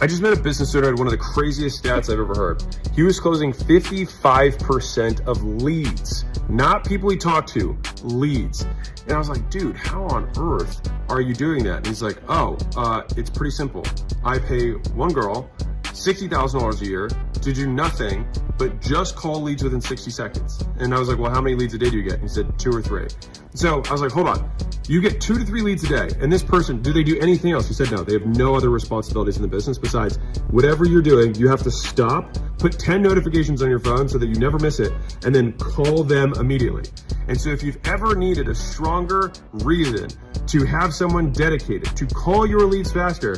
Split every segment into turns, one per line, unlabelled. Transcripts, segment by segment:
I just met a business owner who had one of the craziest stats I've ever heard. He was closing 55% of leads, not people he talked to, leads. And I was like, dude, how on earth are you doing that? And he's like, it's pretty simple. I pay one girl $60,000 a year to do nothing but just call leads within 60 seconds. And I was like, well, how many leads a day do you get? And he said 2 or 3. So I was like, hold on. You get 2 to 3 leads a day. And this person, do they do anything else? He said, no, they have no other responsibilities in the business besides whatever you're doing. You have to stop, put 10 notifications on your phone so that you never miss it, and then call them immediately. And so if you've ever needed a stronger reason to have someone dedicated to call your leads faster,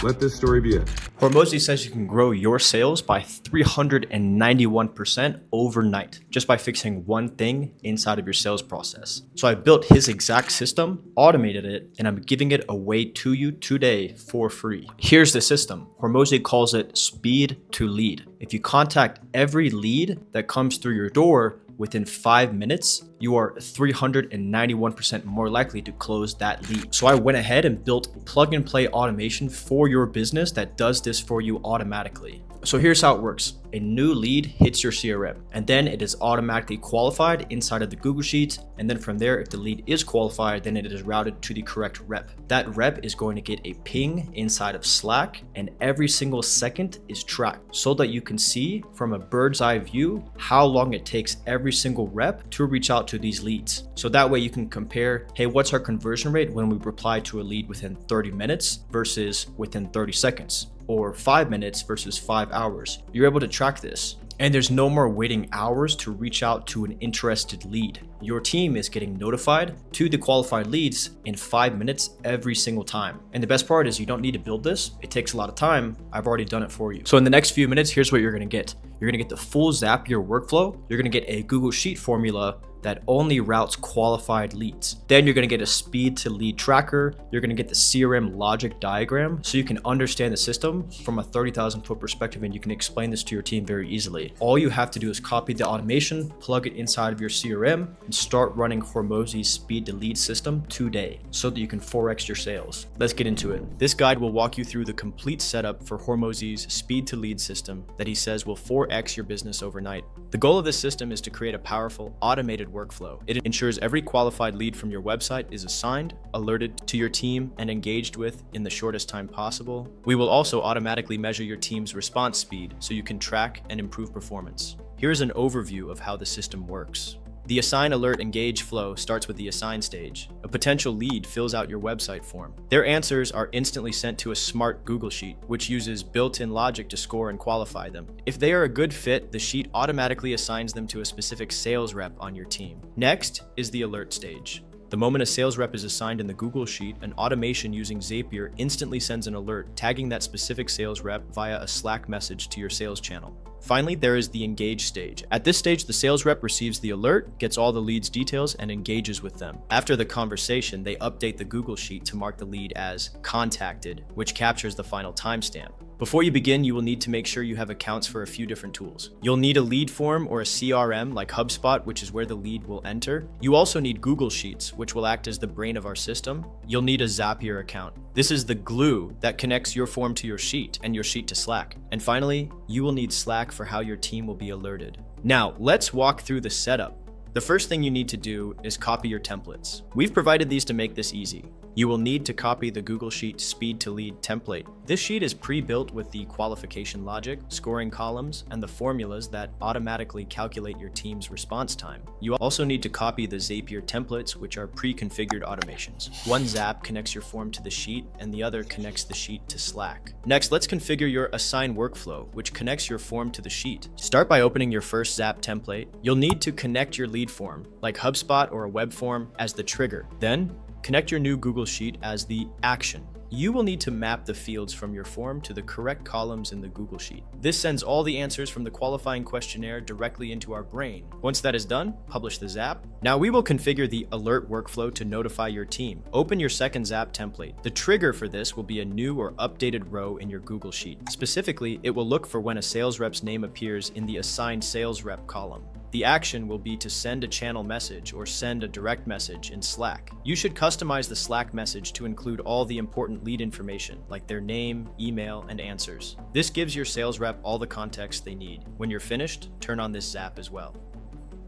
let this story be it.
Hormozi says you can grow your sales by 391% overnight just by fixing one thing inside of your sales process. So I built his exact system, automated it, and I'm giving it away to you today for free. Here's the system. Hormozi calls it speed to lead. If you contact every lead that comes through your door within 5 minutes, you are 391% more likely to close that lead. So I went ahead and built plug and play automation for your business that does this for you automatically. So here's how it works. A new lead hits your CRM, and then it is automatically qualified inside of the Google Sheets. And then from there, if the lead is qualified, then it is routed to the correct rep. That rep is going to get a ping inside of Slack, and every single second is tracked so that you can see from a bird's eye view how long it takes every single rep to reach out to these leads. So that way you can compare, hey, what's our conversion rate when we reply to a lead within 30 minutes versus within 30 seconds? Or 5 minutes versus 5 hours. You're able to track this. And there's no more waiting hours to reach out to an interested lead. Your team is getting notified to the qualified leads in 5 minutes every single time. And the best part is you don't need to build this. It takes a lot of time. I've already done it for you. So in the next few minutes, here's what you're gonna get. You're gonna get the full Zapier workflow. You're gonna get a Google Sheet formula that only routes qualified leads. Then you're gonna get a speed to lead tracker. You're gonna get the CRM logic diagram so you can understand the system from a 30,000 foot perspective, and you can explain this to your team very easily. All you have to do is copy the automation, plug it inside of your CRM, and start running Hormozi's speed to lead system today so that you can 4x your sales. Let's get into it. This guide will walk you through the complete setup for Hormozi's speed to lead system that he says will 4x your business overnight. The goal of this system is to create a powerful automated workflow. It ensures every qualified lead from your website is assigned, alerted to your team, and engaged with in the shortest time possible. We will also automatically measure your team's response speed so you can track and improve performance. Here's an overview of how the system works. The Assign, Alert, Engage flow starts with the Assign stage. A potential lead fills out your website form. Their answers are instantly sent to a smart Google Sheet, which uses built-in logic to score and qualify them. If they are a good fit, the sheet automatically assigns them to a specific sales rep on your team. Next is the Alert stage. The moment a sales rep is assigned in the Google Sheet, an automation using Zapier instantly sends an alert tagging that specific sales rep via a Slack message to your sales channel. Finally, there is the Engage stage. At this stage, the sales rep receives the alert, gets all the lead's details, and engages with them. After the conversation, they update the Google Sheet to mark the lead as contacted, which captures the final timestamp. Before you begin, you will need to make sure you have accounts for a few different tools. You'll need a lead form or a CRM like HubSpot, which is where the lead will enter. You also need Google Sheets, which will act as the brain of our system. You'll need a Zapier account. This is the glue that connects your form to your sheet and your sheet to Slack. And finally, you will need Slack for how your team will be alerted. Now, let's walk through the setup. The first thing you need to do is copy your templates. We've provided these to make this easy. You will need to copy the Google Sheet Speed to Lead template. This sheet is pre-built with the qualification logic, scoring columns, and the formulas that automatically calculate your team's response time. You also need to copy the Zapier templates, which are pre-configured automations. One Zap connects your form to the sheet, and the other connects the sheet to Slack. Next, let's configure your Assign workflow, which connects your form to the sheet. Start by opening your first Zap template. You'll need to connect your lead form, like HubSpot or a web form, as the trigger. Then, connect your new Google Sheet as the action. You will need to map the fields from your form to the correct columns in the Google Sheet. This sends all the answers from the qualifying questionnaire directly into our brain. Once that is done, publish the Zap. Now we will configure the alert workflow to notify your team. Open your second Zap template. The trigger for this will be a new or updated row in your Google Sheet. Specifically, it will look for when a sales rep's name appears in the assigned sales rep column. The action will be to send a channel message or send a direct message in Slack. You should customize the Slack message to include all the important lead information, like their name, email, and answers. This gives your sales rep all the context they need. When you're finished, turn on this zap as well.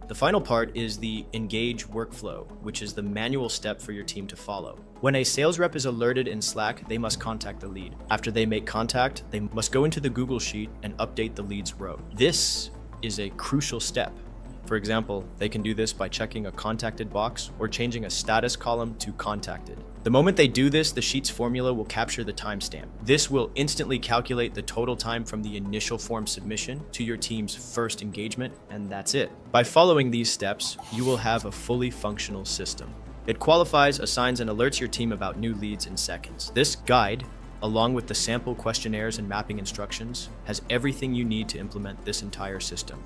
The final part is the engage workflow, which is the manual step for your team to follow. When a sales rep is alerted in Slack, they must contact the lead. After they make contact, they must go into the Google Sheet and update the lead's row. This is a crucial step. For example, they can do this by checking a contacted box or changing a status column to contacted. The moment they do this, the Sheet's formula will capture the timestamp. This will instantly calculate the total time from the initial form submission to your team's first engagement, and that's it. By following these steps, you will have a fully functional system. It qualifies, assigns, and alerts your team about new leads in seconds. This guide, along with the sample questionnaires and mapping instructions, has everything you need to implement this entire system.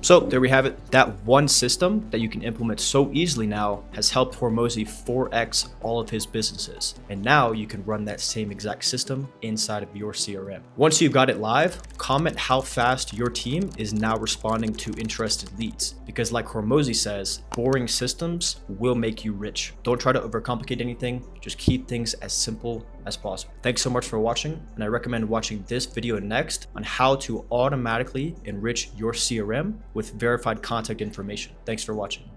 So there we have it. That one system that you can implement so easily now has helped Hormozi 4x all of his businesses. And now you can run that same exact system inside of your CRM. Once you've got it live, comment how fast your team is now responding to interested leads. Because like Hormozi says, boring systems will make you rich. Don't try to overcomplicate anything. Just keep things as simple as possible. Thanks so much for watching, and I recommend watching this video next on how to automatically enrich your CRM with verified contact information. Thanks for watching.